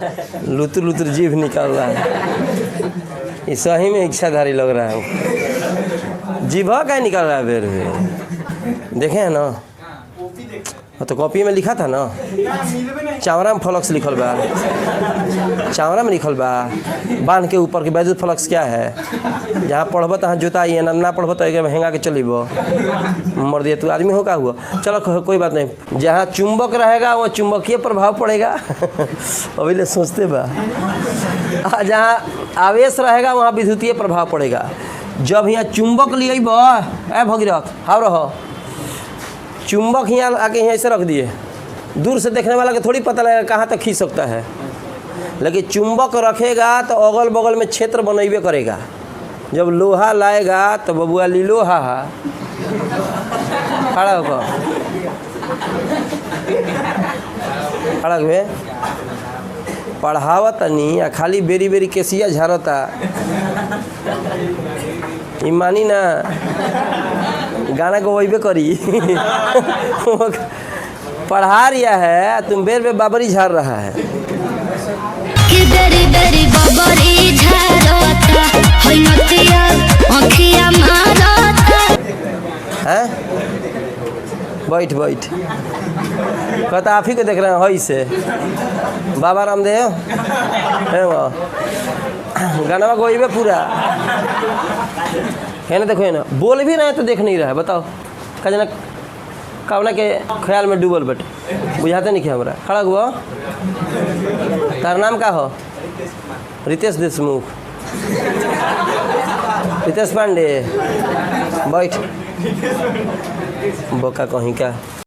लुतुर लुतुर जीभ निकल रहा है। ये सही में इच्छाधारी लग रहा है। जीभा क्या निकल रहा है बेर में? देखे हैं ना, तो कॉपी में लिखा था ना, चावरा में फ्लक्स लिखल बा, चावरा में लिखल बा बांध के ऊपर के वैद्युत फ्लक्स क्या है। जहाँ पढ़ब तहाँ जोताइए, ना पढ़ब तो हेंगा के चलीब मर दिए। तू आदमी हो का हुआ? चलो कोई बात नहीं। जहाँ चुंबक रहेगा वहाँ चुंबकीय प्रभाव पड़ेगा। अभी ले सोचते बा। जहाँ आवेश रहेगा वहाँ विद्युतीय प्रभाव पड़ेगा। जब यहाँ चुंबक लिए भगीरथ हाव रहो, चुंबक यहाँ आके यहाँ ऐसे रख दिए, दूर से देखने वाला के थोड़ी पता लगेगा कहाँ तक खींच सकता है, लेकिन चुंबक रखेगा तो अगल बगल में क्षेत्र बनैबे करेगा। जब लोहा लाएगा तो बबुआ लोहा खड़ा होकर खड़ा हुए पढ़ावत नहीं, खाली बेरी बेरी केसिया झारता। ईमानी ना गाना को वही करी। पढ़ा रिया है, तुम बेर में बाबरी झाड़ रहा है। बेरी बेरी बाबरी झाड़ता है नतिया आँखिया मारता। हैं? बैठ बैठ कहता आप ही को देख रहे हैं। हई से बाबा रामदेव है वो गाना कोई भी पूरा है ना। देखो है ना, बोल भी रहे तो देख नहीं रहा है। बताओ का जना कावना के ख्याल में डूबल बटे, बुझाते नहीं क्या हमारा। खड़ा हुआ, तार नाम का हो? रितेश देशमुख, रितेश पांडे। बैठ बोका कहीं का।